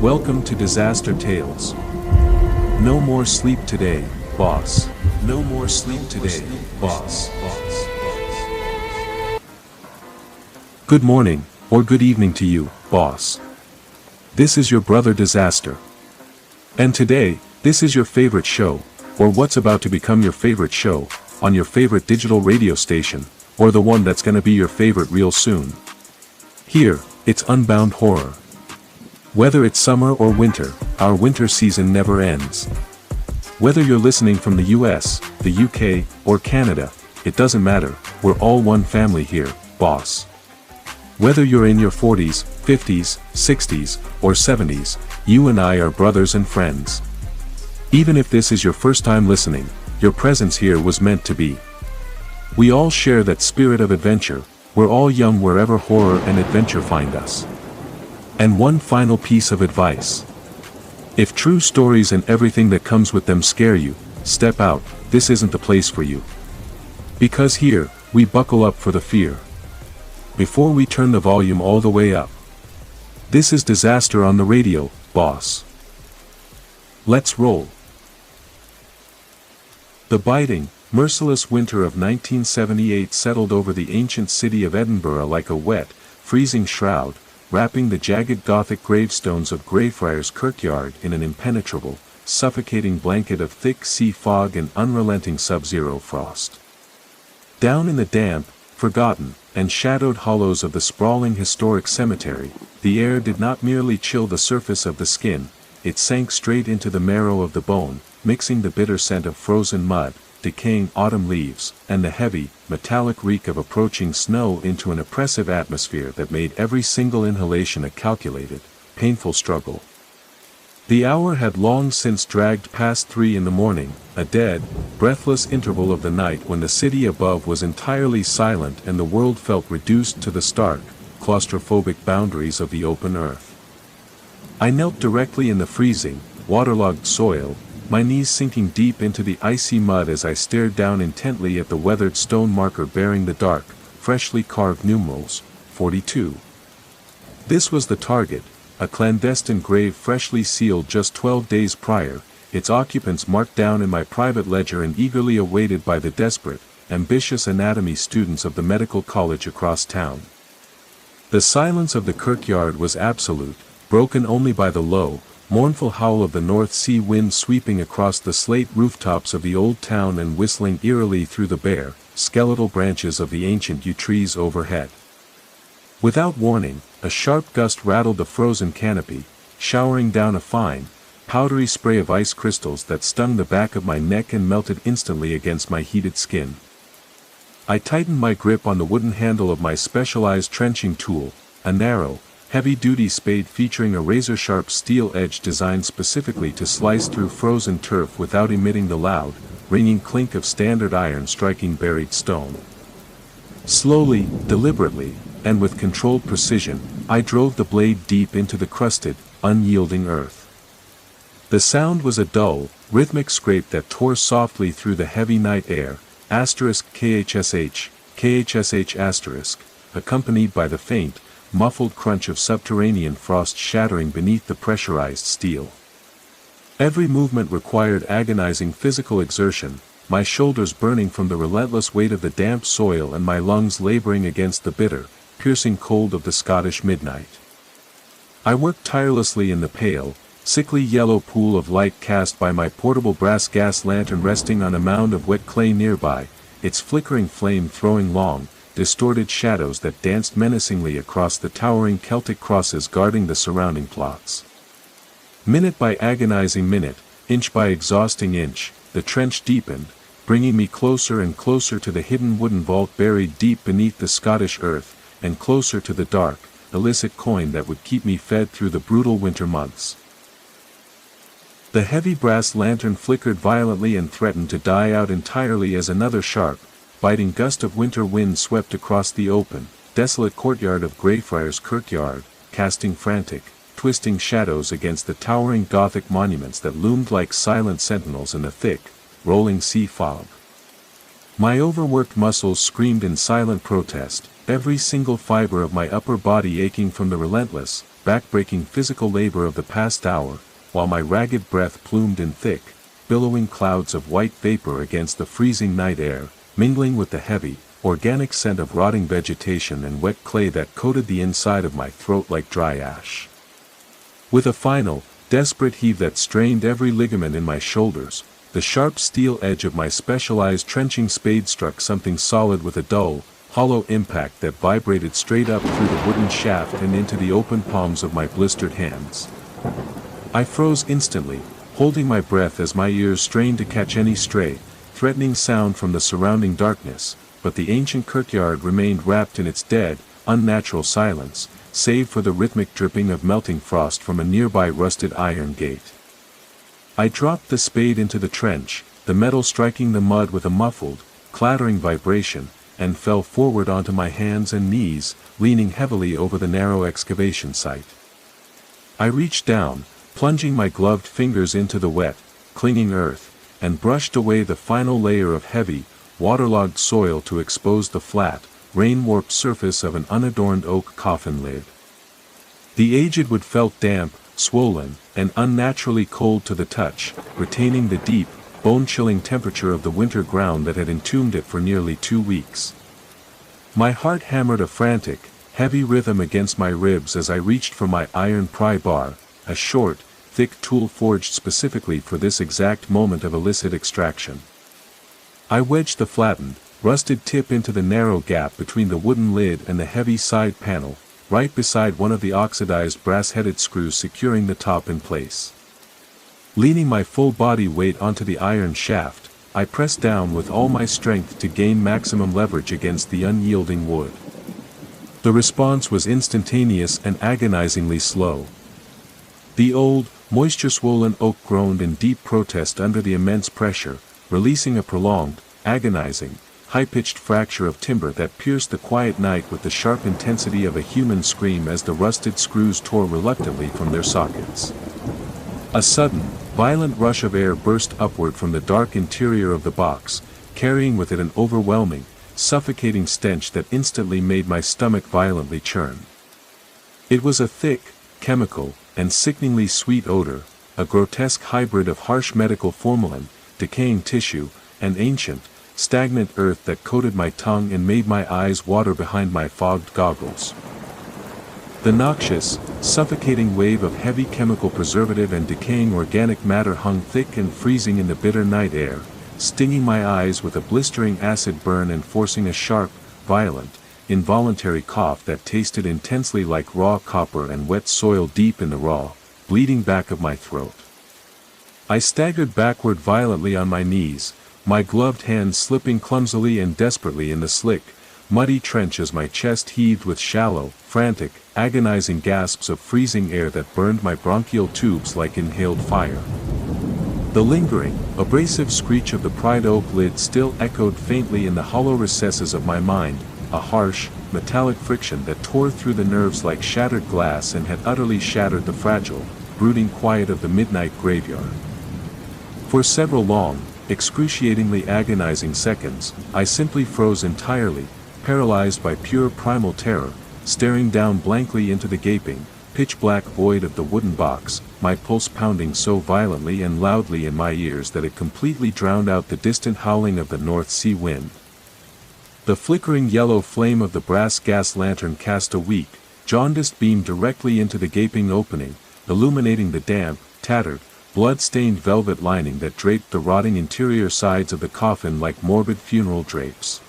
Welcome to Disaster Tales. No more sleep today, boss. No more sleep today, boss. Good morning, or good evening to you, boss. This is your brother Disaster. And today, this is your favorite show, or what's about to become your favorite show, on your favorite digital radio station, or the one that's gonna be your favorite real soon. Here, it's Unbound Horror. Whether it's summer or winter, our winter season never ends. Whether you're listening from the US, the UK, or Canada, it doesn't matter, we're all one family here, boss. Whether you're in your 40s, 50s, 60s, or 70s, you and I are brothers and friends. Even if this is your first time listening, your presence here was meant to be. We all share that spirit of adventure, we're all young wherever horror and adventure find us. And one final piece of advice. If true stories and everything that comes with them scare you, step out, this isn't the place for you. Because here, we buckle up for the fear. Before we turn the volume all the way up. This is Disaster on the Radio, boss. Let's roll. The biting, merciless winter of 1978 settled over the ancient city of Edinburgh like a wet, freezing shroud, wrapping the jagged Gothic gravestones of Greyfriars Kirkyard in an impenetrable, suffocating blanket of thick sea fog and unrelenting sub-zero frost. Down in the damp, forgotten, and shadowed hollows of the sprawling historic cemetery, the air did not merely chill the surface of the skin, it sank straight into the marrow of the bone, mixing the bitter scent of frozen mud, decaying autumn leaves, and the heavy, metallic reek of approaching snow into an oppressive atmosphere that made every single inhalation a calculated, painful struggle. The hour had long since dragged past 3 in the morning, a dead, breathless interval of the night when the city above was entirely silent and the world felt reduced to the stark, claustrophobic boundaries of the open earth. I knelt directly in the freezing, waterlogged soil, my knees sinking deep into the icy mud as I stared down intently at the weathered stone marker bearing the dark, freshly carved numerals, 42. This was the target, a clandestine grave freshly sealed just 12 days prior, its occupants marked down in my private ledger and eagerly awaited by the desperate, ambitious anatomy students of the medical college across town. The silence of the kirkyard was absolute, broken only by the low, mournful howl of the North Sea wind sweeping across the slate rooftops of the old town and whistling eerily through the bare, skeletal branches of the ancient yew trees overhead. Without warning, a sharp gust rattled the frozen canopy, showering down a fine, powdery spray of ice crystals that stung the back of my neck and melted instantly against my heated skin. I tightened my grip on the wooden handle of my specialized trenching tool, a narrow, heavy-duty spade featuring a razor-sharp steel edge designed specifically to slice through frozen turf without emitting the loud, ringing clink of standard iron striking buried stone. Slowly, deliberately, and with controlled precision, I drove the blade deep into the crusted, unyielding earth. The sound was a dull, rhythmic scrape that tore softly through the heavy night air, *KHSH, accompanied by the faint, muffled crunch of subterranean frost shattering beneath the pressurized steel. Every movement required agonizing physical exertion, my shoulders burning from the relentless weight of the damp soil and my lungs laboring against the bitter, piercing cold of the Scottish midnight. I worked tirelessly in the pale, sickly yellow pool of light cast by my portable brass gas lantern resting on a mound of wet clay nearby, its flickering flame throwing long, distorted shadows that danced menacingly across the towering Celtic crosses guarding the surrounding plots. Minute by agonizing minute, inch by exhausting inch, the trench deepened, bringing me closer and closer to the hidden wooden vault buried deep beneath the Scottish earth, and closer to the dark, illicit coin that would keep me fed through the brutal winter months. The heavy brass lantern flickered violently and threatened to die out entirely as another sharp, biting gust of winter wind swept across the open, desolate courtyard of Greyfriars Kirkyard, casting frantic, twisting shadows against the towering Gothic monuments that loomed like silent sentinels in the thick, rolling sea fog. My overworked muscles screamed in silent protest, every single fiber of my upper body aching from the relentless, backbreaking physical labor of the past hour, while my ragged breath plumed in thick, billowing clouds of white vapor against the freezing night air, mingling with the heavy, organic scent of rotting vegetation and wet clay that coated the inside of my throat like dry ash. With a final, desperate heave that strained every ligament in my shoulders, the sharp steel edge of my specialized trenching spade struck something solid with a dull, hollow impact that vibrated straight up through the wooden shaft and into the open palms of my blistered hands. I froze instantly, holding my breath as my ears strained to catch any stray, threatening sound from the surrounding darkness, but the ancient courtyard remained wrapped in its dead, unnatural silence, save for the rhythmic dripping of melting frost from a nearby rusted iron gate. I dropped the spade into the trench, the metal striking the mud with a muffled, clattering vibration, and fell forward onto my hands and knees, leaning heavily over the narrow excavation site. I reached down, plunging my gloved fingers into the wet, clinging earth, and brushed away the final layer of heavy, waterlogged soil to expose the flat, rain-warped surface of an unadorned oak coffin lid. The aged wood felt damp, swollen, and unnaturally cold to the touch, retaining the deep, bone-chilling temperature of the winter ground that had entombed it for nearly 2 weeks. My heart hammered a frantic, heavy rhythm against my ribs as I reached for my iron pry bar, a short, thick tool forged specifically for this exact moment of illicit extraction. I wedged the flattened, rusted tip into the narrow gap between the wooden lid and the heavy side panel, right beside one of the oxidized brass-headed screws securing the top in place. Leaning my full body weight onto the iron shaft, I pressed down with all my strength to gain maximum leverage against the unyielding wood. The response was instantaneous and agonizingly slow. The old, moisture-swollen oak groaned in deep protest under the immense pressure, releasing a prolonged, agonizing, high-pitched fracture of timber that pierced the quiet night with the sharp intensity of a human scream as the rusted screws tore reluctantly from their sockets. A sudden, violent rush of air burst upward from the dark interior of the box, carrying with it an overwhelming, suffocating stench that instantly made my stomach violently churn. It was a thick, chemical, and sickeningly sweet odor, a grotesque hybrid of harsh medical formalin, decaying tissue, and ancient, stagnant earth that coated my tongue and made my eyes water behind my fogged goggles. The noxious, suffocating wave of heavy chemical preservative and decaying organic matter hung thick and freezing in the bitter night air, stinging my eyes with a blistering acid burn and forcing a sharp, violent, involuntary cough that tasted intensely like raw copper and wet soil deep in the raw, bleeding back of my throat. I staggered backward violently on my knees, my gloved hands slipping clumsily and desperately in the slick, muddy trench as my chest heaved with shallow, frantic, agonizing gasps of freezing air that burned my bronchial tubes like inhaled fire. The lingering, abrasive screech of the pried oak lid still echoed faintly in the hollow recesses of my mind, a harsh, metallic friction that tore through the nerves like shattered glass and had utterly shattered the fragile, brooding quiet of the midnight graveyard. For several long, excruciatingly agonizing seconds, I simply froze entirely, paralyzed by pure primal terror, staring down blankly into the gaping, pitch-black void of the wooden box, my pulse pounding so violently and loudly in my ears that it completely drowned out the distant howling of the North Sea wind. The flickering yellow flame of the brass gas lantern cast a weak, jaundiced beam directly into the gaping opening, illuminating the damp, tattered, blood-stained velvet lining that draped the rotting interior sides of the coffin like morbid funeral drapes.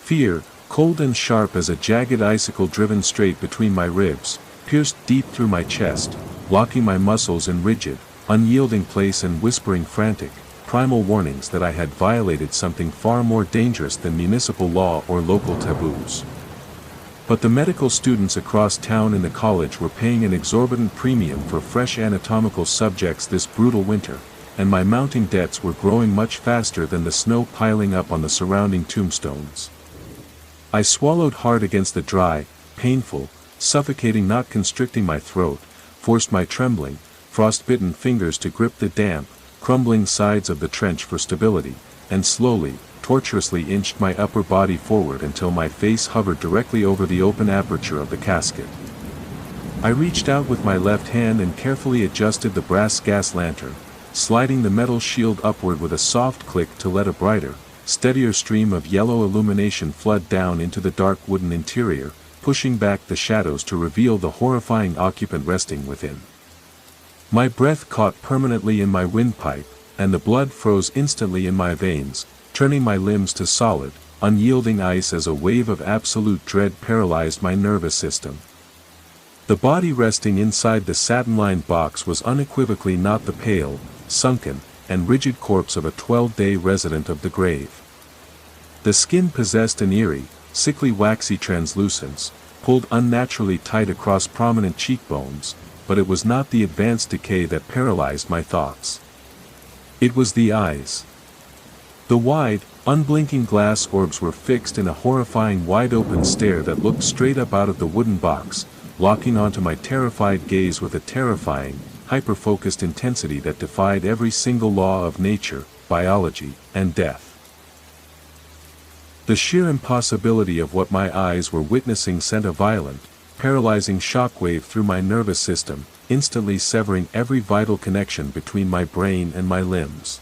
Fear, cold and sharp as a jagged icicle driven straight between my ribs, pierced deep through my chest, locking my muscles in rigid, unyielding place and whispering frantic, primal warnings that I had violated something far more dangerous than municipal law or local taboos. But the medical students across town in the college were paying an exorbitant premium for fresh anatomical subjects this brutal winter, and my mounting debts were growing much faster than the snow piling up on the surrounding tombstones. I swallowed hard against the dry, painful, suffocating not constricting my throat, forced my trembling, frost-bitten fingers to grip the damp, crumbling sides of the trench for stability, and slowly, tortuously inched my upper body forward until my face hovered directly over the open aperture of the casket. I reached out with my left hand and carefully adjusted the brass gas lantern, sliding the metal shield upward with a soft click to let a brighter, steadier stream of yellow illumination flood down into the dark wooden interior, pushing back the shadows to reveal the horrifying occupant resting within. My breath caught permanently in my windpipe, and the blood froze instantly in my veins, turning my limbs to solid, unyielding ice as a wave of absolute dread paralyzed my nervous system. The body resting inside the satin-lined box was unequivocally not the pale, sunken, and rigid corpse of a 12-day resident of the grave. The skin possessed an eerie, sickly waxy translucence, pulled unnaturally tight across prominent cheekbones, but it was not the advanced decay that paralyzed my thoughts. It was the eyes. The wide, unblinking glass orbs were fixed in a horrifying wide-open stare that looked straight up out of the wooden box, locking onto my terrified gaze with a terrifying, hyper-focused intensity that defied every single law of nature, biology, and death. The sheer impossibility of what my eyes were witnessing sent a violent, paralyzing shockwave through my nervous system, instantly severing every vital connection between my brain and my limbs.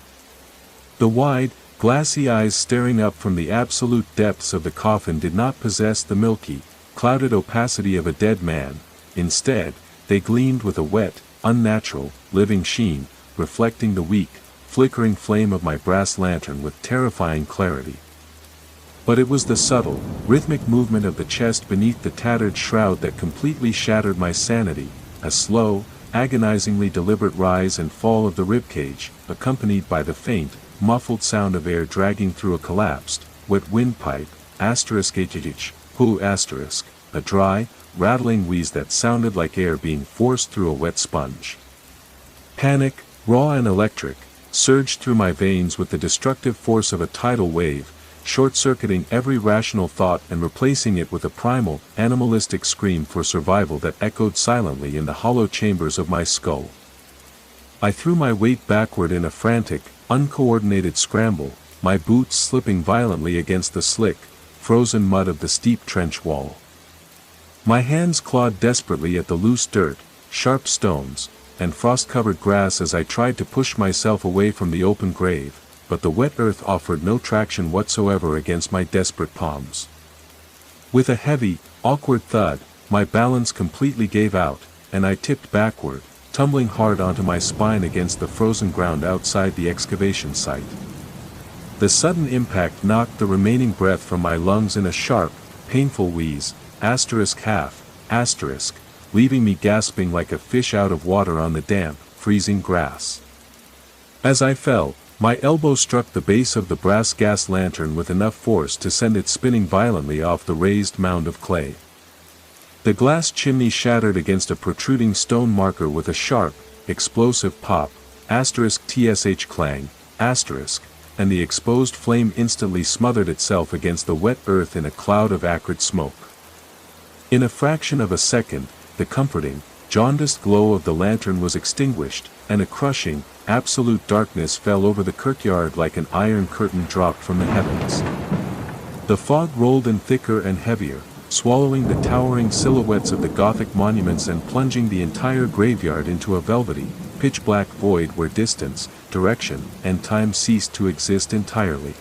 The wide, glassy eyes staring up from the absolute depths of the coffin did not possess the milky, clouded opacity of a dead man. Instead, they gleamed with a wet, unnatural, living sheen, reflecting the weak, flickering flame of my brass lantern with terrifying clarity. But it was the subtle, rhythmic movement of the chest beneath the tattered shroud that completely shattered my sanity, a slow, agonizingly deliberate rise and fall of the ribcage, accompanied by the faint, muffled sound of air dragging through a collapsed, wet windpipe, a dry, rattling wheeze that sounded like air being forced through a wet sponge. Panic, raw and electric, surged through my veins with the destructive force of a tidal wave, short-circuiting every rational thought and replacing it with a primal, animalistic scream for survival that echoed silently in the hollow chambers of my skull. I threw my weight backward in a frantic, uncoordinated scramble, my boots slipping violently against the slick, frozen mud of the steep trench wall. My hands clawed desperately at the loose dirt, sharp stones, and frost-covered grass as I tried to push myself away from the open grave, but the wet earth offered no traction whatsoever against my desperate palms. With a heavy, awkward thud, my balance completely gave out, and I tipped backward, tumbling hard onto my spine against the frozen ground outside the excavation site. The sudden impact knocked the remaining breath from my lungs in a sharp, painful wheeze, leaving me gasping like a fish out of water on the damp, freezing grass. As I fell, my elbow struck the base of the brass gas lantern with enough force to send it spinning violently off the raised mound of clay. The glass chimney shattered against a protruding stone marker with a sharp, explosive pop, *tsh clang, and the exposed flame instantly smothered itself against the wet earth in a cloud of acrid smoke. In a fraction of a second, the comforting, jaundiced glow of the lantern was extinguished, and a crushing, absolute darkness fell over the kirkyard like an iron curtain dropped from the heavens. The fog rolled in thicker and heavier, swallowing the towering silhouettes of the Gothic monuments and plunging the entire graveyard into a velvety, pitch-black void where distance, direction, and time ceased to exist entirely.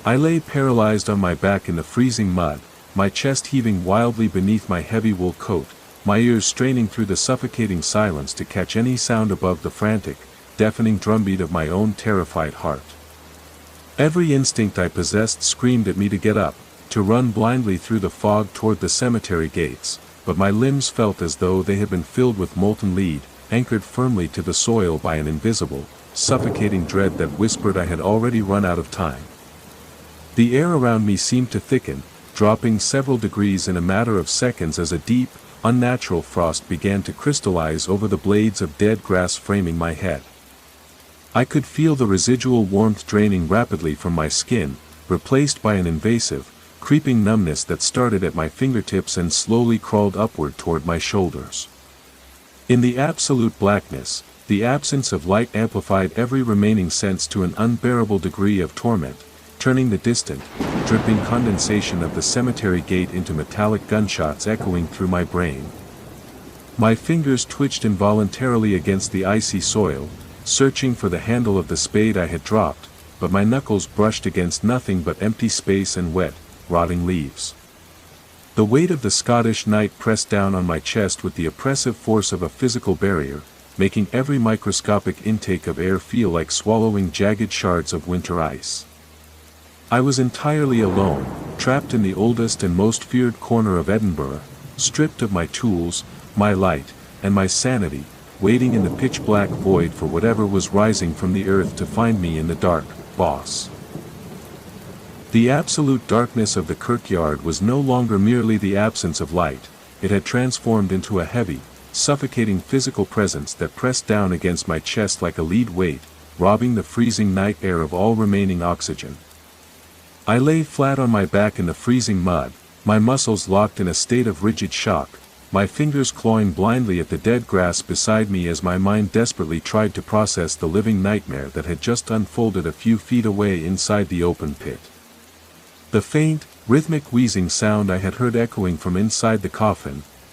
I lay paralyzed on my back in the freezing mud, my chest heaving wildly beneath my heavy wool coat, my ears straining through the suffocating silence to catch any sound above the frantic, deafening drumbeat of my own terrified heart. Every instinct I possessed screamed at me to get up, to run blindly through the fog toward the cemetery gates, but my limbs felt as though they had been filled with molten lead, anchored firmly to the soil by an invisible, suffocating dread that whispered I had already run out of time. The air around me seemed to thicken, dropping several degrees in a matter of seconds as a deep, unnatural frost began to crystallize over the blades of dead grass framing my head. I could feel the residual warmth draining rapidly from my skin, replaced by an invasive, creeping numbness that started at my fingertips and slowly crawled upward toward my shoulders. In the absolute blackness, the absence of light amplified every remaining sense to an unbearable degree of torment, turning the distant, dripping condensation of the cemetery gate into metallic gunshots echoing through my brain. My fingers twitched involuntarily against the icy soil, searching for the handle of the spade I had dropped, but my knuckles brushed against nothing but empty space and wet, rotting leaves. The weight of the Scottish night pressed down on my chest with the oppressive force of a physical barrier, making every microscopic intake of air feel like swallowing jagged shards of winter ice. I was entirely alone, trapped in the oldest and most feared corner of Edinburgh, stripped of my tools, my light, and my sanity, waiting in the pitch-black void for whatever was rising from the earth to find me in the dark, boss. The absolute darkness of the kirkyard was no longer merely the absence of light, it had transformed into a heavy, suffocating physical presence that pressed down against my chest like a lead weight, robbing the freezing night air of all remaining oxygen. I lay flat on my back in the freezing mud, my muscles locked in a state of rigid shock, my fingers clawing blindly at the dead grass beside me as my mind desperately tried to process the living nightmare that had just unfolded a few feet away inside the open pit. The faint, rhythmic wheezing sound I had heard echoing from inside the coffin, *****,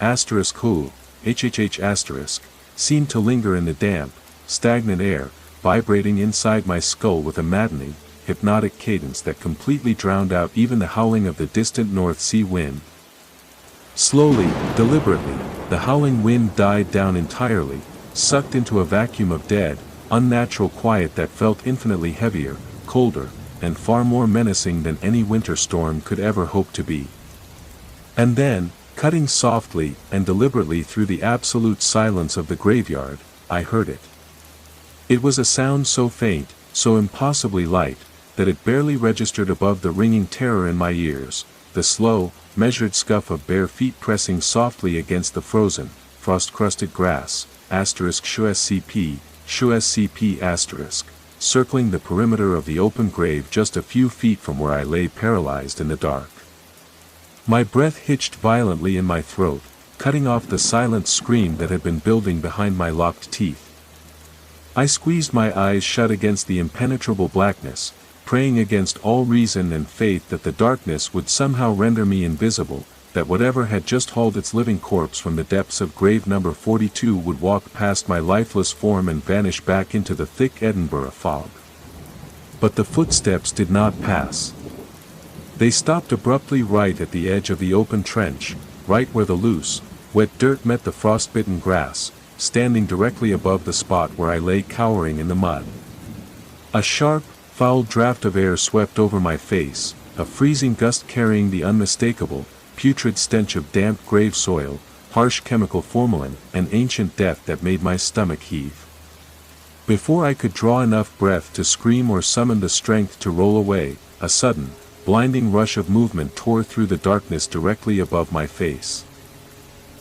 seemed to linger in the damp, stagnant air, vibrating inside my skull with a maddening, hypnotic cadence that completely drowned out even the howling of the distant North Sea wind. Slowly, deliberately, the howling wind died down entirely, sucked into a vacuum of dead, unnatural quiet that felt infinitely heavier, colder, and far more menacing than any winter storm could ever hope to be. And then, cutting softly and deliberately through the absolute silence of the graveyard, I heard it. It was a sound so faint, so impossibly light, that it barely registered above the ringing terror in my ears, the slow, measured scuff of bare feet pressing softly against the frozen, frost-crusted grass, ****, circling the perimeter of the open grave just a few feet from where I lay paralyzed in the dark. My breath hitched violently in my throat, cutting off the silent scream that had been building behind my locked teeth. I squeezed my eyes shut against the impenetrable blackness, praying against all reason and faith that the darkness would somehow render me invisible, that whatever had just hauled its living corpse from the depths of grave number 42 would walk past my lifeless form and vanish back into the thick Edinburgh fog. But the footsteps did not pass. They stopped abruptly right at the edge of the open trench, right where the loose, wet dirt met the frostbitten grass, standing directly above the spot where I lay cowering in the mud. A sharp, foul draft of air swept over my face, a freezing gust carrying the unmistakable, putrid stench of damp grave soil, harsh chemical formalin, and ancient death that made my stomach heave. Before I could draw enough breath to scream or summon the strength to roll away, a sudden, blinding rush of movement tore through the darkness directly above my face.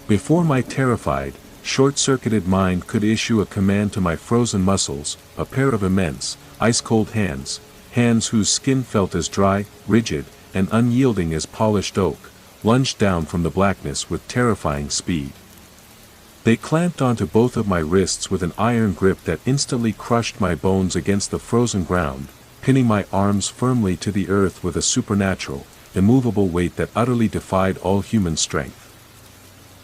Before my terrified, short-circuited mind could issue a command to my frozen muscles, a pair of immense, ice-cold hands, hands whose skin felt as dry, rigid, and unyielding as polished oak, lunged down from the blackness with terrifying speed. They clamped onto both of my wrists with an iron grip that instantly crushed my bones against the frozen ground, pinning my arms firmly to the earth with a supernatural, immovable weight that utterly defied all human strength.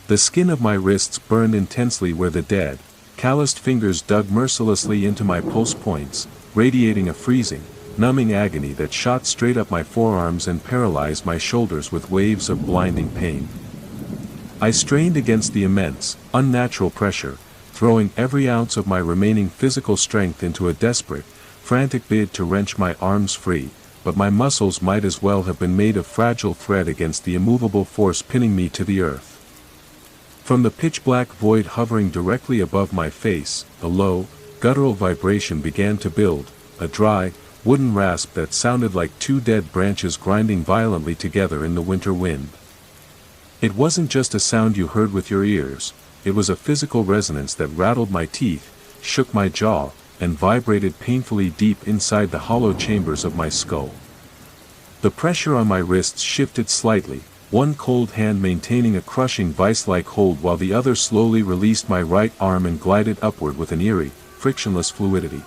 The skin of my wrists burned intensely where the dead, calloused fingers dug mercilessly into my pulse points, radiating a freezing, numbing agony that shot straight up my forearms and paralyzed my shoulders with waves of blinding pain. I strained against the immense, unnatural pressure, throwing every ounce of my remaining physical strength into a desperate, frantic bid to wrench my arms free, but my muscles might as well have been made of fragile thread against the immovable force pinning me to the earth. From the pitch-black void hovering directly above my face, a low, guttural vibration began to build, a dry, wooden rasp that sounded like two dead branches grinding violently together in the winter wind. It wasn't just a sound you heard with your ears, it was a physical resonance that rattled my teeth, shook my jaw, and vibrated painfully deep inside the hollow chambers of my skull. The pressure on my wrists shifted slightly, one cold hand maintaining a crushing vice-like hold while the other slowly released my right arm and glided upward with an eerie, frictionless fluidity.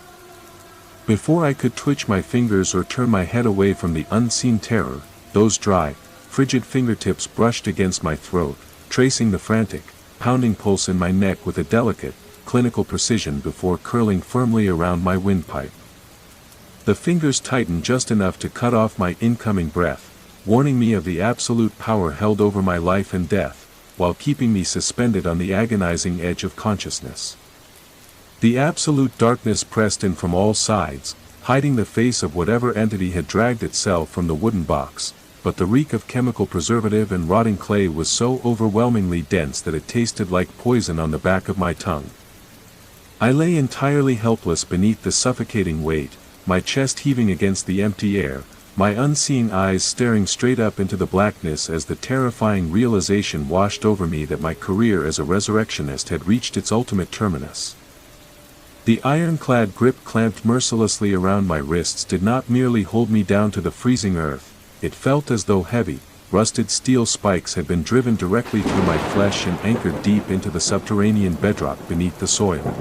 Before I could twitch my fingers or turn my head away from the unseen terror, those dry, frigid fingertips brushed against my throat, tracing the frantic, pounding pulse in my neck with a delicate, clinical precision before curling firmly around my windpipe. The fingers tightened just enough to cut off my incoming breath, warning me of the absolute power held over my life and death, while keeping me suspended on the agonizing edge of consciousness. The absolute darkness pressed in from all sides, hiding the face of whatever entity had dragged itself from the wooden box, but the reek of chemical preservative and rotting clay was so overwhelmingly dense that it tasted like poison on the back of my tongue. I lay entirely helpless beneath the suffocating weight, my chest heaving against the empty air, my unseeing eyes staring straight up into the blackness as the terrifying realization washed over me that my career as a resurrectionist had reached its ultimate terminus. The ironclad grip clamped mercilessly around my wrists did not merely hold me down to the freezing earth, it felt as though heavy, rusted steel spikes had been driven directly through my flesh and anchored deep into the subterranean bedrock beneath the soil.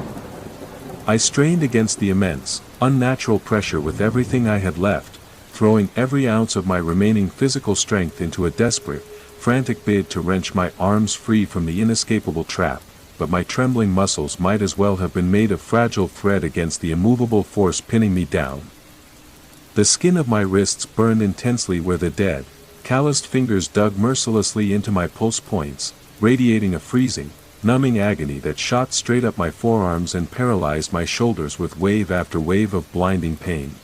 I strained against the immense, unnatural pressure with everything I had left, throwing every ounce of my remaining physical strength into a desperate, frantic bid to wrench my arms free from the inescapable trap, but my trembling muscles might as well have been made of fragile thread against the immovable force pinning me down. The skin of my wrists burned intensely where the dead, calloused fingers dug mercilessly into my pulse points, radiating a freezing, numbing agony that shot straight up my forearms and paralyzed my shoulders with wave after wave of blinding pain.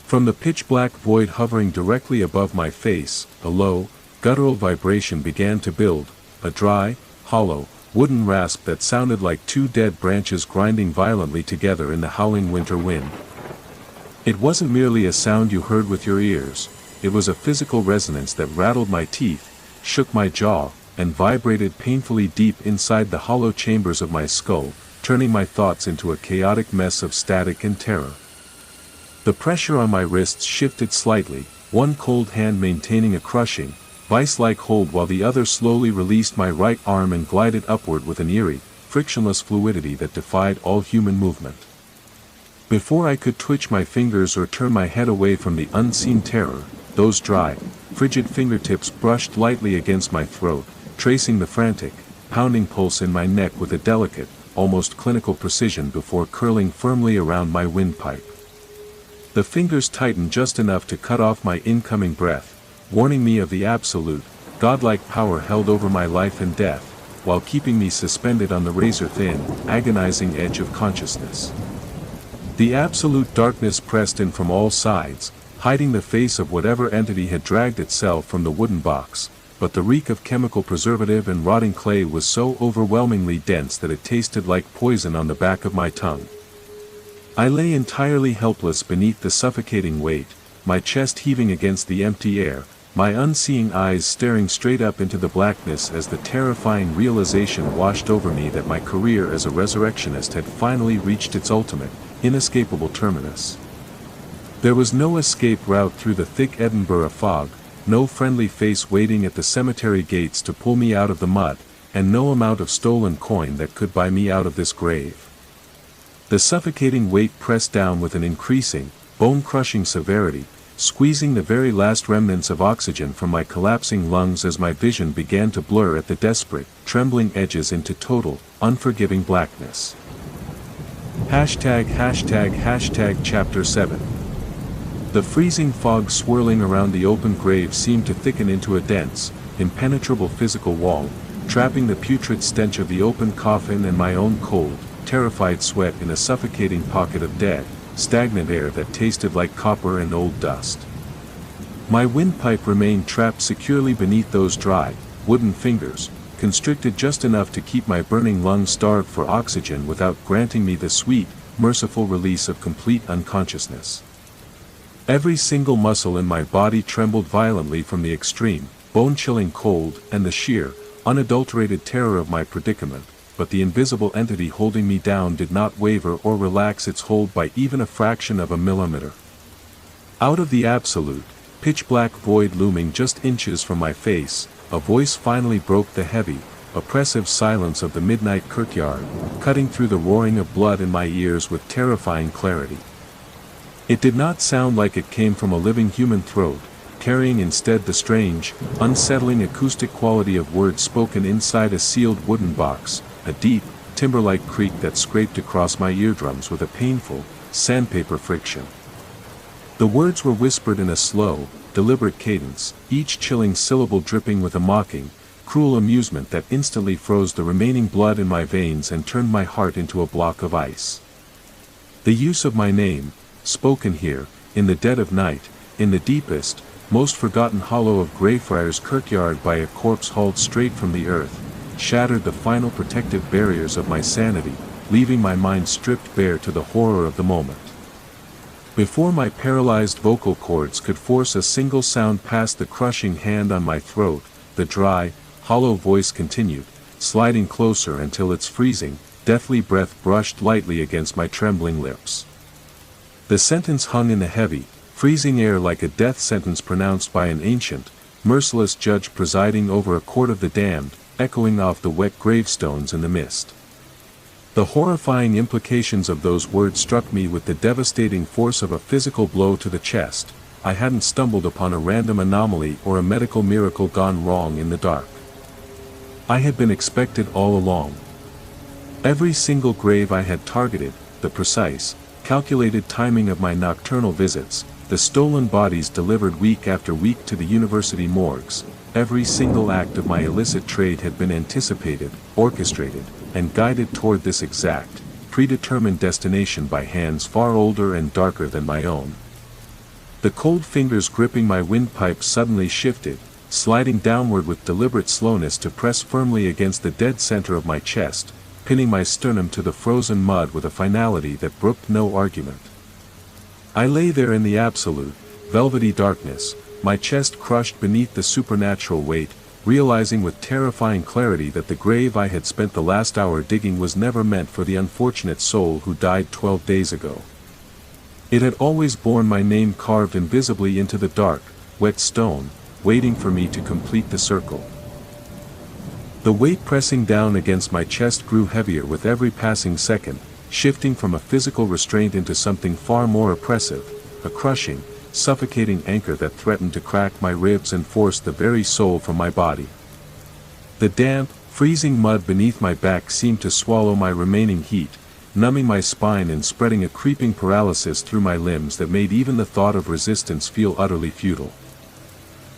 From the pitch-black void hovering directly above my face, a low, guttural vibration began to build, a dry, hollow, wooden rasp that sounded like two dead branches grinding violently together in the howling winter wind. It wasn't merely a sound you heard with your ears, it was a physical resonance that rattled my teeth, shook my jaw, and vibrated painfully deep inside the hollow chambers of my skull, turning my thoughts into a chaotic mess of static and terror. The pressure on my wrists shifted slightly, one cold hand maintaining a crushing, vice-like hold while the other slowly released my right arm and glided upward with an eerie, frictionless fluidity that defied all human movement. Before I could twitch my fingers or turn my head away from the unseen terror, those dry, frigid fingertips brushed lightly against my throat, tracing the frantic, pounding pulse in my neck with a delicate, almost clinical precision before curling firmly around my windpipe. The fingers tightened just enough to cut off my incoming breath, warning me of the absolute, godlike power held over my life and death, while keeping me suspended on the razor-thin, agonizing edge of consciousness. The absolute darkness pressed in from all sides, hiding the face of whatever entity had dragged itself from the wooden box, but the reek of chemical preservative and rotting clay was so overwhelmingly dense that it tasted like poison on the back of my tongue. I lay entirely helpless beneath the suffocating weight, my chest heaving against the empty air, my unseeing eyes staring straight up into the blackness as the terrifying realization washed over me that my career as a resurrectionist had finally reached its ultimate, inescapable terminus. There was no escape route through the thick Edinburgh fog, no friendly face waiting at the cemetery gates to pull me out of the mud, and no amount of stolen coin that could buy me out of this grave. The suffocating weight pressed down with an increasing, bone-crushing severity, squeezing the very last remnants of oxygen from my collapsing lungs as my vision began to blur at the desperate, trembling edges into total, unforgiving blackness. #### Chapter 7. The freezing fog swirling around the open grave seemed to thicken into a dense, impenetrable physical wall, trapping the putrid stench of the open coffin and my own cold, terrified sweat in a suffocating pocket of dead, stagnant air that tasted like copper and old dust. My windpipe remained trapped securely beneath those dry, wooden fingers, constricted just enough to keep my burning lungs starved for oxygen without granting me the sweet, merciful release of complete unconsciousness. Every single muscle in my body trembled violently from the extreme, bone-chilling cold and the sheer, unadulterated terror of my predicament, but the invisible entity holding me down did not waver or relax its hold by even a fraction of a millimeter. Out of the absolute, pitch-black void looming just inches from my face, a voice finally broke the heavy, oppressive silence of the midnight kirkyard, cutting through the roaring of blood in my ears with terrifying clarity. It did not sound like it came from a living human throat, carrying instead the strange, unsettling acoustic quality of words spoken inside a sealed wooden box, a deep, timber-like creak that scraped across my eardrums with a painful, sandpaper friction. The words were whispered in a slow, deliberate cadence, each chilling syllable dripping with a mocking, cruel amusement that instantly froze the remaining blood in my veins and turned my heart into a block of ice. The use of my name, spoken here, in the dead of night, in the deepest, most forgotten hollow of Greyfriars Kirkyard by a corpse hauled straight from the earth, shattered the final protective barriers of my sanity, leaving my mind stripped bare to the horror of the moment. Before my paralyzed vocal cords could force a single sound past the crushing hand on my throat, the dry, hollow voice continued, sliding closer until its freezing, deathly breath brushed lightly against my trembling lips. The sentence hung in the heavy, freezing air like a death sentence pronounced by an ancient, merciless judge presiding over a court of the damned, echoing off the wet gravestones in the mist. The horrifying implications of those words struck me with the devastating force of a physical blow to the chest. I hadn't stumbled upon a random anomaly or a medical miracle gone wrong in the dark. I had been expected all along. Every single grave I had targeted, the precise, calculated timing of my nocturnal visits, the stolen bodies delivered week after week to the university morgues, every single act of my illicit trade had been anticipated, orchestrated, and guided toward this exact, predetermined destination by hands far older and darker than my own. The cold fingers gripping my windpipe suddenly shifted, sliding downward with deliberate slowness to press firmly against the dead center of my chest, pinning my sternum to the frozen mud with a finality that brooked no argument. I lay there in the absolute, velvety darkness, my chest crushed beneath the supernatural weight, realizing with terrifying clarity that the grave I had spent the last hour digging was never meant for the unfortunate soul who died 12 days ago. It had always borne my name carved invisibly into the dark, wet stone, waiting for me to complete the circle. The weight pressing down against my chest grew heavier with every passing second, shifting from a physical restraint into something far more oppressive, a crushing, suffocating anchor that threatened to crack my ribs and force the very soul from my body. The damp, freezing mud beneath my back seemed to swallow my remaining heat, numbing my spine and spreading a creeping paralysis through my limbs that made even the thought of resistance feel utterly futile.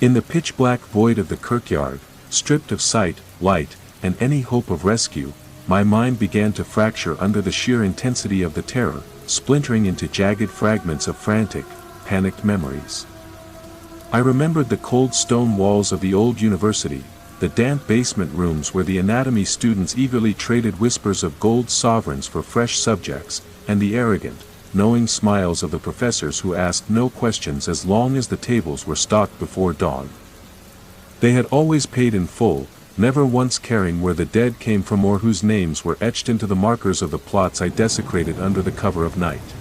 In the pitch-black void of the kirkyard, stripped of sight, light, and any hope of rescue, my mind began to fracture under the sheer intensity of the terror, splintering into jagged fragments of frantic, panicked memories. I remembered the cold stone walls of the old university, the damp basement rooms where the anatomy students eagerly traded whispers of gold sovereigns for fresh subjects, and the arrogant, knowing smiles of the professors who asked no questions as long as the tables were stocked before dawn. They had always paid in full, never once caring where the dead came from or whose names were etched into the markers of the plots I desecrated under the cover of night.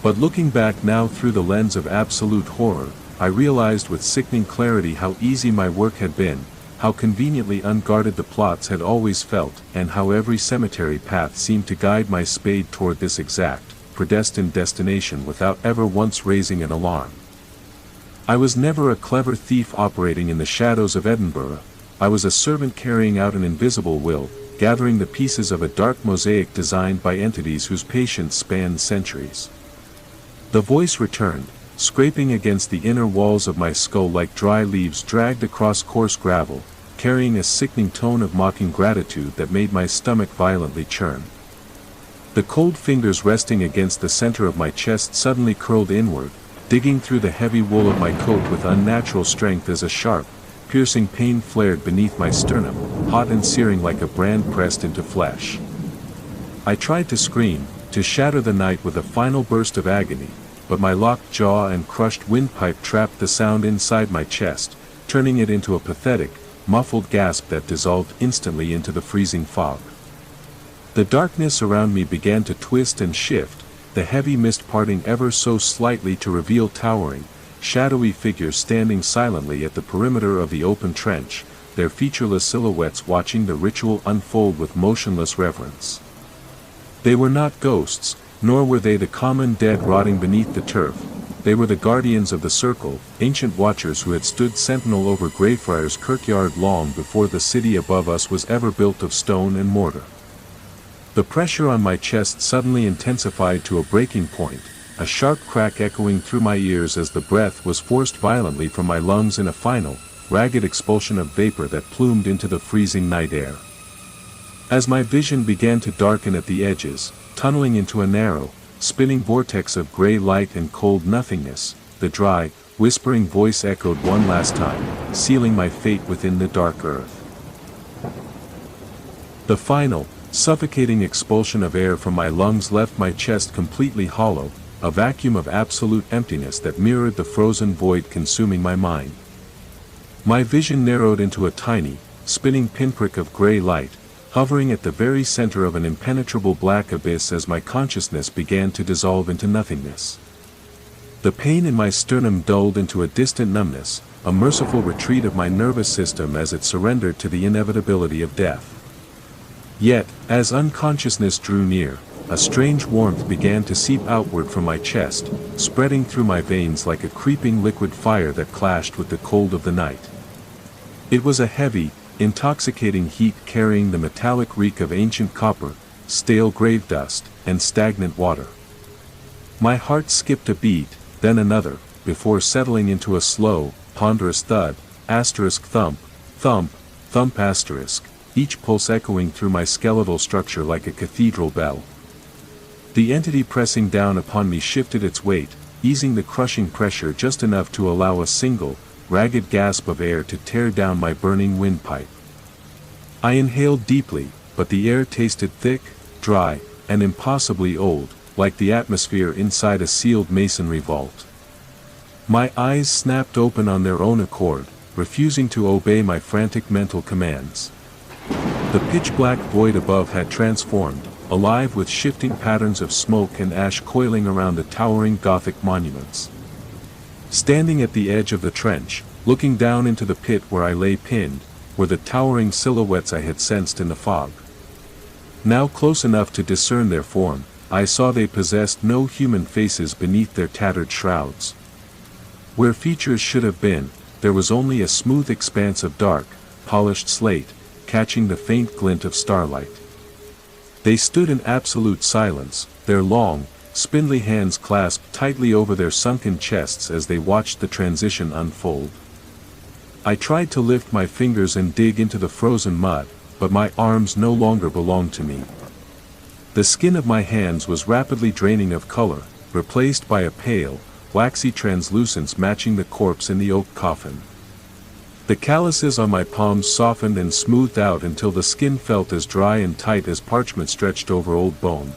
But looking back now through the lens of absolute horror, I realized with sickening clarity how easy my work had been, how conveniently unguarded the plots had always felt, and how every cemetery path seemed to guide my spade toward this exact, predestined destination without ever once raising an alarm. I was never a clever thief operating in the shadows of Edinburgh. I was a servant carrying out an invisible will, gathering the pieces of a dark mosaic designed by entities whose patience spanned centuries. The voice returned, scraping against the inner walls of my skull like dry leaves dragged across coarse gravel, carrying a sickening tone of mocking gratitude that made my stomach violently churn. The cold fingers resting against the center of my chest suddenly curled inward, digging through the heavy wool of my coat with unnatural strength as a sharp, piercing pain flared beneath my sternum, hot and searing like a brand pressed into flesh. I tried to scream, to shatter the night with a final burst of agony, but my locked jaw and crushed windpipe trapped the sound inside my chest, turning it into a pathetic, muffled gasp that dissolved instantly into the freezing fog. The darkness around me began to twist and shift, the heavy mist parting ever so slightly to reveal towering, shadowy figures standing silently at the perimeter of the open trench, their featureless silhouettes watching the ritual unfold with motionless reverence. They were not ghosts, nor were they the common dead rotting beneath the turf. They were the guardians of the circle, ancient watchers who had stood sentinel over Greyfriars Kirkyard long before the city above us was ever built of stone and mortar. The pressure on my chest suddenly intensified to a breaking point, a sharp crack echoing through my ears as the breath was forced violently from my lungs in a final, ragged expulsion of vapor that plumed into the freezing night air. As my vision began to darken at the edges, tunneling into a narrow, spinning vortex of gray light and cold nothingness, the dry, whispering voice echoed one last time, sealing my fate within the dark earth. The final, suffocating expulsion of air from my lungs left my chest completely hollow, a vacuum of absolute emptiness that mirrored the frozen void consuming my mind. My vision narrowed into a tiny, spinning pinprick of gray light, hovering at the very center of an impenetrable black abyss as my consciousness began to dissolve into nothingness. The pain in my sternum dulled into a distant numbness, a merciful retreat of my nervous system as it surrendered to the inevitability of death. Yet, as unconsciousness drew near, a strange warmth began to seep outward from my chest, spreading through my veins like a creeping liquid fire that clashed with the cold of the night. It was a heavy, intoxicating heat carrying the metallic reek of ancient copper, stale grave dust, and stagnant water. My heart skipped a beat, then another, before settling into a slow, ponderous thud, asterisk thump, thump, thump asterisk, each pulse echoing through my skeletal structure like a cathedral bell. The entity pressing down upon me shifted its weight, easing the crushing pressure just enough to allow a single, ragged gasp of air to tear down my burning windpipe. I inhaled deeply, but the air tasted thick, dry, and impossibly old, like the atmosphere inside a sealed masonry vault. My eyes snapped open on their own accord, refusing to obey my frantic mental commands. The pitch-black void above had transformed, alive with shifting patterns of smoke and ash coiling around the towering Gothic monuments. Standing at the edge of the trench, looking down into the pit where I lay pinned, were the towering silhouettes I had sensed in the fog. Now close enough to discern their form, I saw they possessed no human faces beneath their tattered shrouds. Where features should have been, there was only a smooth expanse of dark, polished slate, catching the faint glint of starlight. They stood in absolute silence, their long, spindly hands clasped tightly over their sunken chests as they watched the transition unfold. I tried to lift my fingers and dig into the frozen mud, but my arms no longer belonged to me. The skin of my hands was rapidly draining of color, replaced by a pale, waxy translucence matching the corpse in the oak coffin. The calluses on my palms softened and smoothed out until the skin felt as dry and tight as parchment stretched over old bone.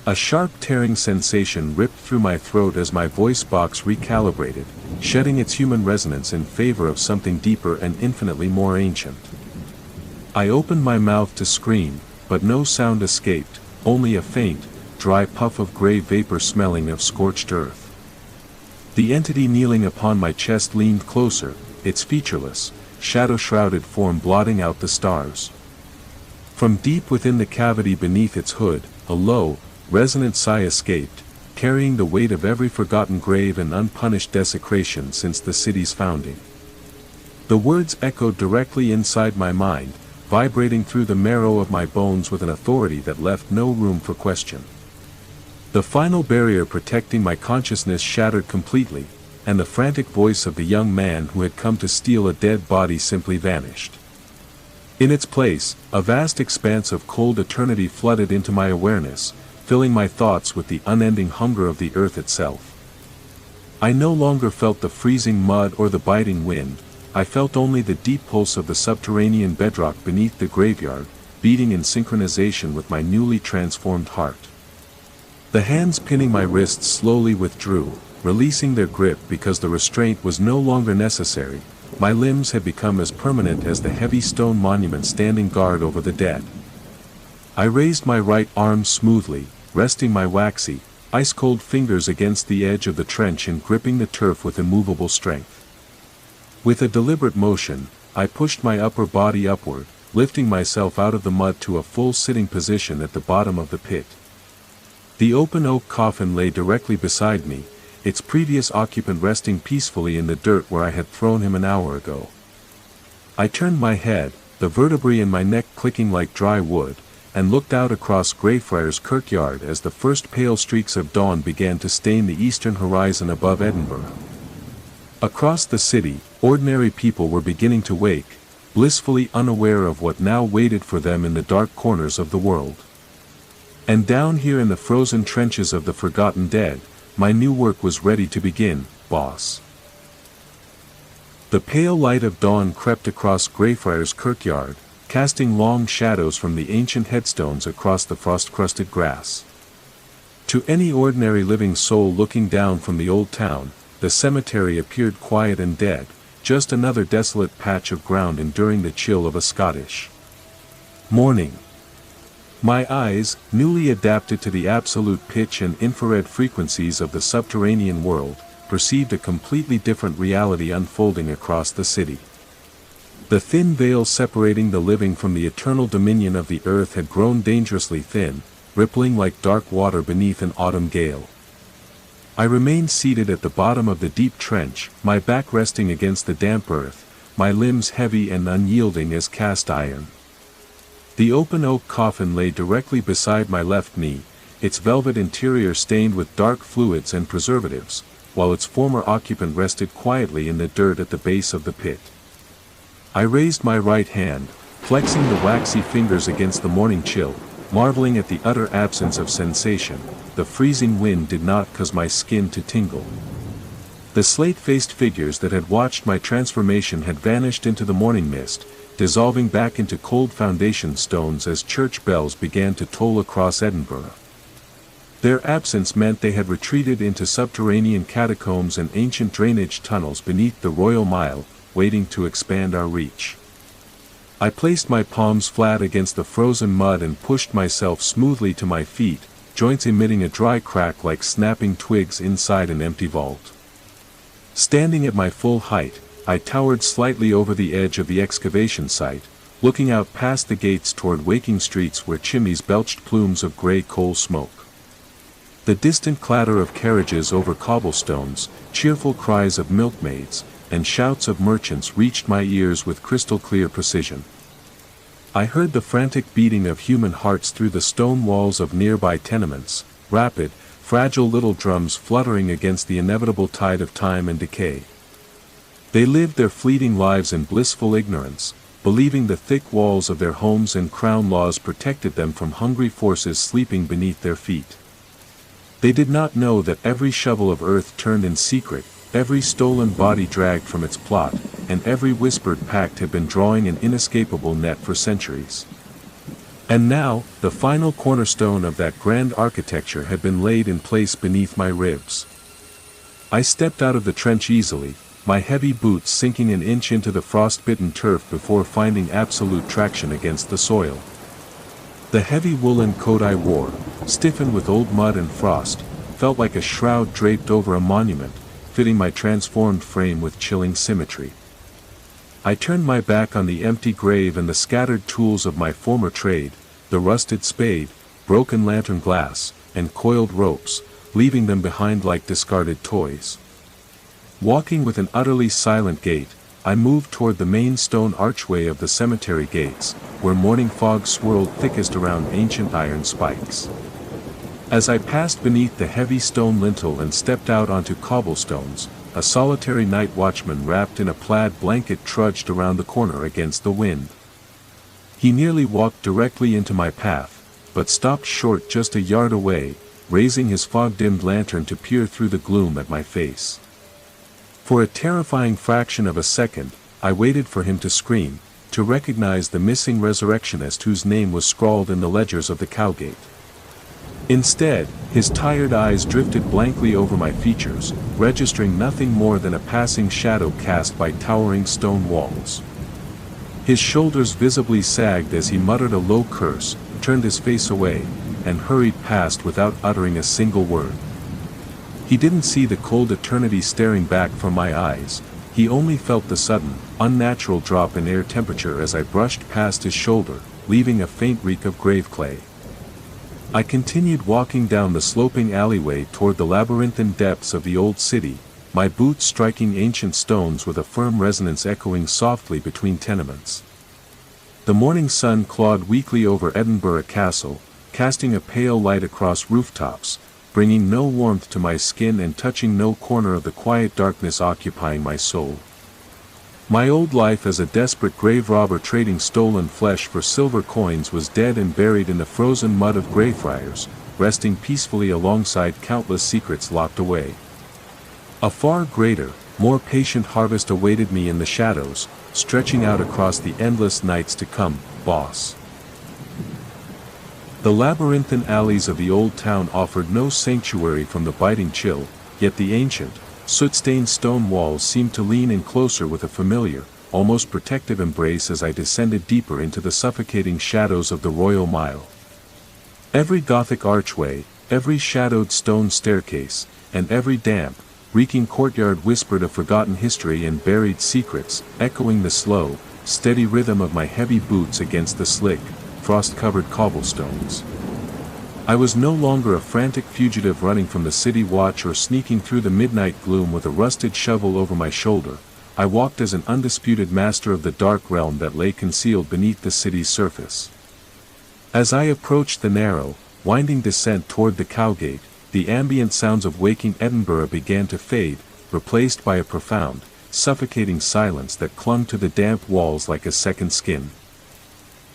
A sharp tearing sensation ripped through my throat as my voice box recalibrated, shedding its human resonance in favor of something deeper and infinitely more ancient. I opened my mouth to scream, but no sound escaped, only a faint, dry puff of gray vapor smelling of scorched earth. The entity kneeling upon my chest leaned closer, its featureless, shadow-shrouded form blotting out the stars. From deep within the cavity beneath its hood, a low, resonant sigh escaped, carrying the weight of every forgotten grave and unpunished desecration since the city's founding. The words echoed directly inside my mind, vibrating through the marrow of my bones with an authority that left no room for question. The final barrier protecting my consciousness shattered completely, and the frantic voice of the young man who had come to steal a dead body simply vanished. In its place, a vast expanse of cold eternity flooded into my awareness, filling my thoughts with the unending hunger of the earth itself. I no longer felt the freezing mud or the biting wind, I felt only the deep pulse of the subterranean bedrock beneath the graveyard, beating in synchronization with my newly transformed heart. The hands pinning my wrists slowly withdrew, releasing their grip because the restraint was no longer necessary. My limbs had become as permanent as the heavy stone monument standing guard over the dead. I raised my right arm smoothly, resting my waxy, ice-cold fingers against the edge of the trench and gripping the turf with immovable strength. With a deliberate motion, I pushed my upper body upward, lifting myself out of the mud to a full sitting position at the bottom of the pit. The open oak coffin lay directly beside me, its previous occupant resting peacefully in the dirt where I had thrown him an hour ago. I turned my head, the vertebrae in my neck clicking like dry wood, and looked out across Greyfriars Kirkyard as the first pale streaks of dawn began to stain the eastern horizon above Edinburgh. Across the city, ordinary people were beginning to wake, blissfully unaware of what now waited for them in the dark corners of the world. And down here in the frozen trenches of the forgotten dead, my new work was ready to begin, boss. The pale light of dawn crept across Greyfriars Kirkyard, casting long shadows from the ancient headstones across the frost-crusted grass. To any ordinary living soul looking down from the old town, the cemetery appeared quiet and dead, just another desolate patch of ground enduring the chill of a Scottish morning. My eyes, newly adapted to the absolute pitch and infrared frequencies of the subterranean world, perceived a completely different reality unfolding across the city. The thin veil separating the living from the eternal dominion of the earth had grown dangerously thin, rippling like dark water beneath an autumn gale. I remained seated at the bottom of the deep trench, my back resting against the damp earth, my limbs heavy and unyielding as cast iron. The open oak coffin lay directly beside my left knee, its velvet interior stained with dark fluids and preservatives, while its former occupant rested quietly in the dirt at the base of the pit. I raised my right hand, flexing the waxy fingers against the morning chill, marveling at the utter absence of sensation. The freezing wind did not cause my skin to tingle. The slate-faced figures that had watched my transformation had vanished into the morning mist, dissolving back into cold foundation stones as church bells began to toll across Edinburgh. Their absence meant they had retreated into subterranean catacombs and ancient drainage tunnels beneath the Royal Mile, waiting to expand our reach. I placed my palms flat against the frozen mud and pushed myself smoothly to my feet, joints emitting a dry crack like snapping twigs inside an empty vault. Standing at my full height, I towered slightly over the edge of the excavation site, looking out past the gates toward waking streets where chimneys belched plumes of gray coal smoke. The distant clatter of carriages over cobblestones, cheerful cries of milkmaids, and shouts of merchants reached my ears with crystal-clear precision. I heard the frantic beating of human hearts through the stone walls of nearby tenements, rapid, fragile little drums fluttering against the inevitable tide of time and decay. They lived their fleeting lives in blissful ignorance, believing the thick walls of their homes and crown laws protected them from hungry forces sleeping beneath their feet. They did not know that every shovel of earth turned in secret, every stolen body dragged from its plot, and every whispered pact had been drawing an inescapable net for centuries. And now, the final cornerstone of that grand architecture had been laid in place beneath my ribs. I stepped out of the trench easily, my heavy boots sinking an inch into the frost-bitten turf before finding absolute traction against the soil. The heavy woolen coat I wore, stiffened with old mud and frost, felt like a shroud draped over a monument, fitting my transformed frame with chilling symmetry. I turned my back on the empty grave and the scattered tools of my former trade, the rusted spade, broken lantern glass, and coiled ropes, leaving them behind like discarded toys. Walking with an utterly silent gait, I moved toward the main stone archway of the cemetery gates, where morning fog swirled thickest around ancient iron spikes. As I passed beneath the heavy stone lintel and stepped out onto cobblestones, a solitary night watchman wrapped in a plaid blanket trudged around the corner against the wind. He nearly walked directly into my path, but stopped short just a yard away, raising his fog-dimmed lantern to peer through the gloom at my face. For a terrifying fraction of a second, I waited for him to scream, to recognize the missing resurrectionist whose name was scrawled in the ledgers of the Cowgate. Instead, his tired eyes drifted blankly over my features, registering nothing more than a passing shadow cast by towering stone walls. His shoulders visibly sagged as he muttered a low curse, turned his face away, and hurried past without uttering a single word. He didn't see the cold eternity staring back from my eyes, he only felt the sudden, unnatural drop in air temperature as I brushed past his shoulder, leaving a faint reek of grave clay. I continued walking down the sloping alleyway toward the labyrinthine depths of the old city, my boots striking ancient stones with a firm resonance echoing softly between tenements. The morning sun clawed weakly over Edinburgh Castle, casting a pale light across rooftops, bringing no warmth to my skin and touching no corner of the quiet darkness occupying my soul. My old life as a desperate grave robber trading stolen flesh for silver coins was dead and buried in the frozen mud of Greyfriars, resting peacefully alongside countless secrets locked away. A far greater, more patient harvest awaited me in the shadows, stretching out across the endless nights to come, boss. The labyrinthine alleys of the old town offered no sanctuary from the biting chill, yet the ancient, soot-stained stone walls seemed to lean in closer with a familiar, almost protective embrace as I descended deeper into the suffocating shadows of the Royal Mile. Every Gothic archway, every shadowed stone staircase, and every damp, reeking courtyard whispered of forgotten history and buried secrets, echoing the slow, steady rhythm of my heavy boots against the slick, frost-covered cobblestones. I was no longer a frantic fugitive running from the city watch or sneaking through the midnight gloom with a rusted shovel over my shoulder. I walked as an undisputed master of the dark realm that lay concealed beneath the city's surface. As I approached the narrow, winding descent toward the Cowgate, the ambient sounds of waking Edinburgh began to fade, replaced by a profound, suffocating silence that clung to the damp walls like a second skin.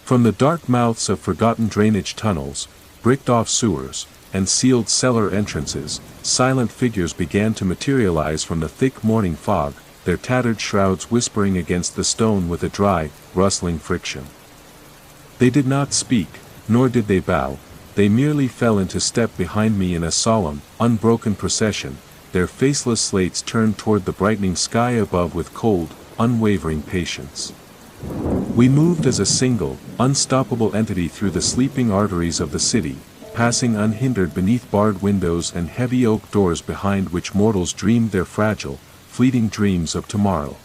From the dark mouths of forgotten drainage tunnels, bricked-off sewers, and sealed cellar entrances, silent figures began to materialize from the thick morning fog, their tattered shrouds whispering against the stone with a dry, rustling friction. They did not speak, nor did they bow, they merely fell into step behind me in a solemn, unbroken procession, their faceless slates turned toward the brightening sky above with cold, unwavering patience. We moved as a single, unstoppable entity through the sleeping arteries of the city, passing unhindered beneath barred windows and heavy oak doors behind which mortals dreamed their fragile, fleeting dreams of tomorrow.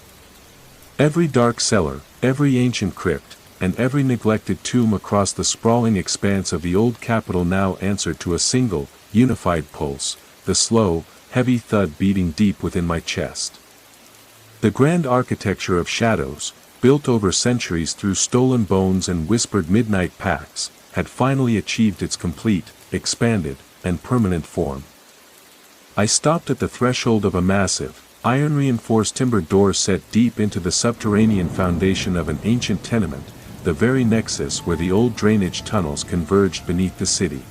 Every dark cellar, every ancient crypt, and every neglected tomb across the sprawling expanse of the old capital now answered to a single, unified pulse, the slow, heavy thud beating deep within my chest. The grand architecture of shadows, built over centuries through stolen bones and whispered midnight pacts, had finally achieved its complete, expanded, and permanent form. I stopped at the threshold of a massive, iron-reinforced timber door set deep into the subterranean foundation of an ancient tenement, the very nexus where the old drainage tunnels converged beneath the city.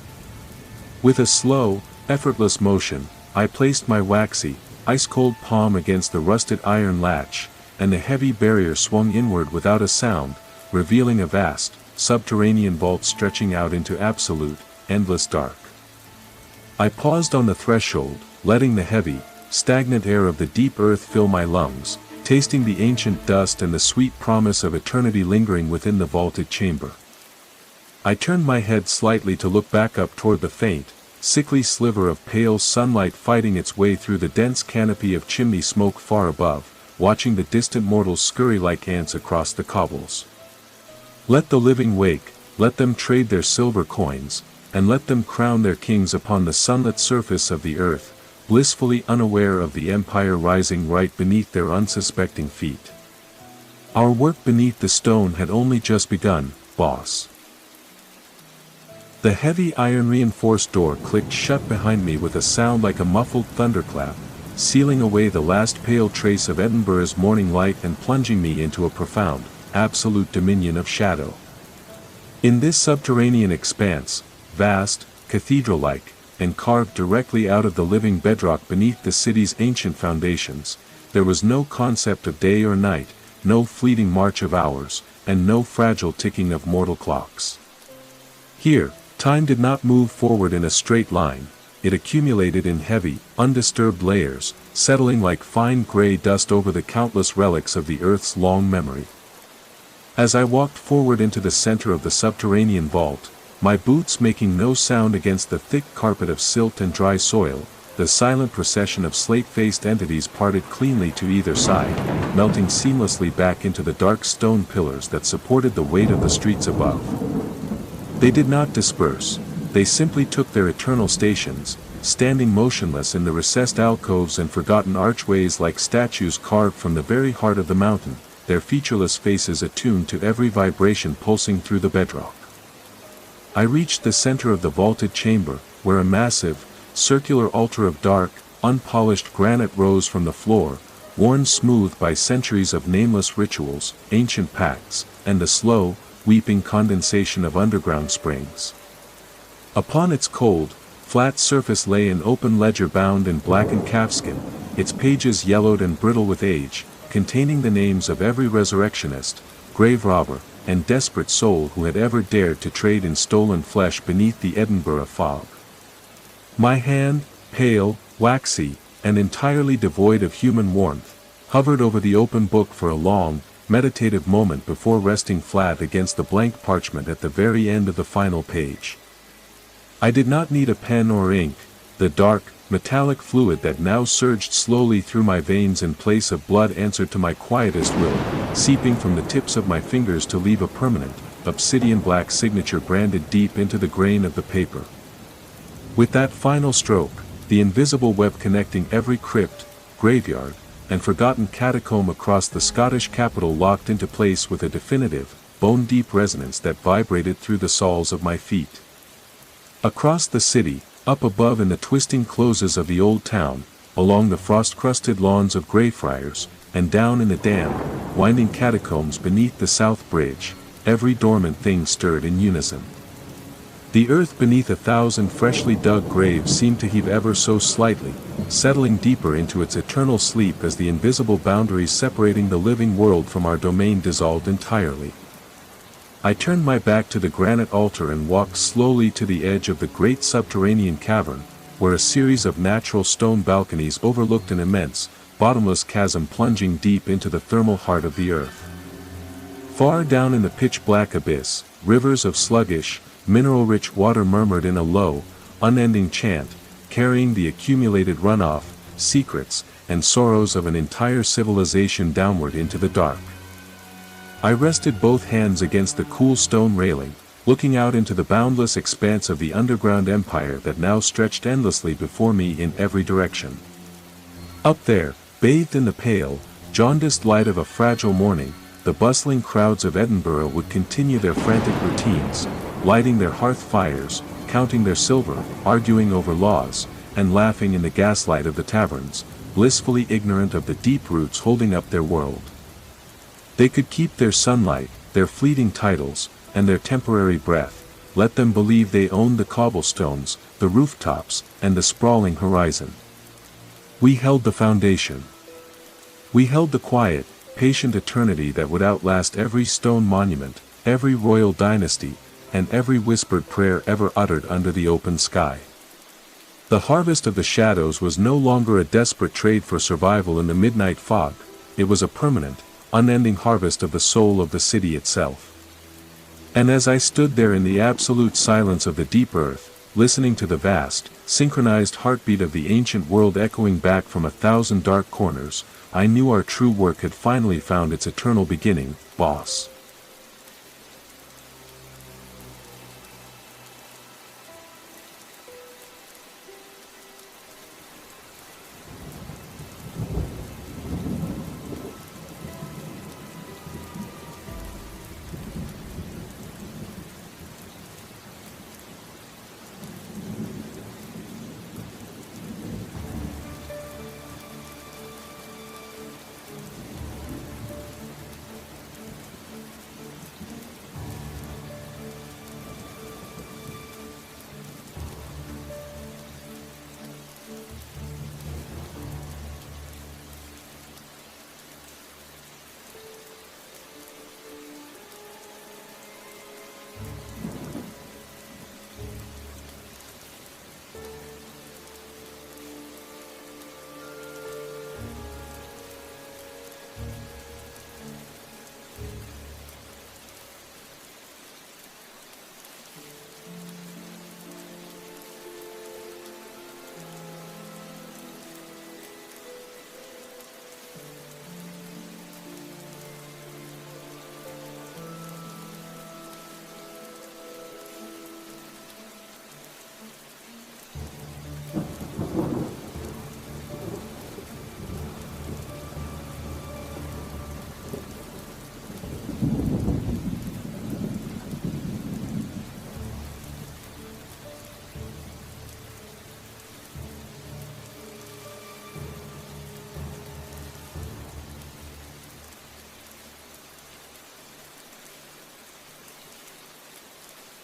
With a slow, effortless motion, I placed my waxy, ice-cold palm against the rusted iron latch, and the heavy barrier swung inward without a sound, revealing a vast, subterranean vault stretching out into absolute, endless dark. I paused on the threshold, letting the heavy, stagnant air of the deep earth fill my lungs, tasting the ancient dust and the sweet promise of eternity lingering within the vaulted chamber. I turned my head slightly to look back up toward the faint, sickly sliver of pale sunlight fighting its way through the dense canopy of chimney smoke far above, watching the distant mortals scurry like ants across the cobbles. Let the living wake, let them trade their silver coins, and let them crown their kings upon the sunlit surface of the earth, blissfully unaware of the empire rising right beneath their unsuspecting feet. Our work beneath the stone had only just begun, boss. The heavy iron-reinforced door clicked shut behind me with a sound like a muffled thunderclap, sealing away the last pale trace of Edinburgh's morning light and plunging me into a profound, absolute dominion of shadow. In this subterranean expanse, vast, cathedral-like, and carved directly out of the living bedrock beneath the city's ancient foundations, there was no concept of day or night, no fleeting march of hours, and no fragile ticking of mortal clocks. Here, time did not move forward in a straight line, it accumulated in heavy, undisturbed layers, settling like fine gray dust over the countless relics of the earth's long memory. As I walked forward into the center of the subterranean vault, my boots making no sound against the thick carpet of silt and dry soil, the silent procession of slate-faced entities parted cleanly to either side, melting seamlessly back into the dark stone pillars that supported the weight of the streets above. They did not disperse, they simply took their eternal stations, standing motionless in the recessed alcoves and forgotten archways like statues carved from the very heart of the mountain, their featureless faces attuned to every vibration pulsing through the bedrock. I reached the center of the vaulted chamber, where a massive, circular altar of dark, unpolished granite rose from the floor, worn smooth by centuries of nameless rituals, ancient pacts, and the slow, weeping condensation of underground springs. Upon its cold, flat surface lay an open ledger bound in blackened calfskin, its pages yellowed and brittle with age, containing the names of every resurrectionist, grave robber, and desperate soul who had ever dared to trade in stolen flesh beneath the Edinburgh fog. My hand, pale, waxy, and entirely devoid of human warmth, hovered over the open book for a long, meditative moment before resting flat against the blank parchment at the very end of the final page. I did not need a pen or ink. The dark, metallic fluid that now surged slowly through my veins in place of blood answered to my quietest will, seeping from the tips of my fingers to leave a permanent, obsidian black signature branded deep into the grain of the paper. With that final stroke, the invisible web connecting every crypt, graveyard, and forgotten catacomb across the Scottish capital locked into place with a definitive, bone-deep resonance that vibrated through the soles of my feet. Across the city, up above in the twisting closes of the old town, along the frost-crusted lawns of Greyfriars, and down in the damp, winding catacombs beneath the South Bridge, every dormant thing stirred in unison. The earth beneath 1,000 freshly dug graves seemed to heave ever so slightly, settling deeper into its eternal sleep as the invisible boundaries separating the living world from our domain dissolved entirely. I turned my back to the granite altar and walked slowly to the edge of the great subterranean cavern, where a series of natural stone balconies overlooked an immense, bottomless chasm plunging deep into the thermal heart of the earth. Far down in the pitch-black abyss, rivers of sluggish, mineral-rich water murmured in a low, unending chant, carrying the accumulated runoff, secrets, and sorrows of an entire civilization downward into the dark. I rested both hands against the cool stone railing, looking out into the boundless expanse of the underground empire that now stretched endlessly before me in every direction. Up there, bathed in the pale, jaundiced light of a fragile morning, the bustling crowds of Edinburgh would continue their frantic routines, lighting their hearth fires, counting their silver, arguing over laws, and laughing in the gaslight of the taverns, blissfully ignorant of the deep roots holding up their world. They could keep their sunlight, their fleeting titles, and their temporary breath, let them believe they owned the cobblestones, the rooftops, and the sprawling horizon. We held the foundation. We held the quiet, patient eternity that would outlast every stone monument, every royal dynasty, and every whispered prayer ever uttered under the open sky. The harvest of the shadows was no longer a desperate trade for survival in the midnight fog, it was a permanent, unending harvest of the soul of the city itself. And as I stood there in the absolute silence of the deep earth, listening to the vast, synchronized heartbeat of the ancient world echoing back from 1,000 dark corners, I knew our true work had finally found its eternal beginning, boss.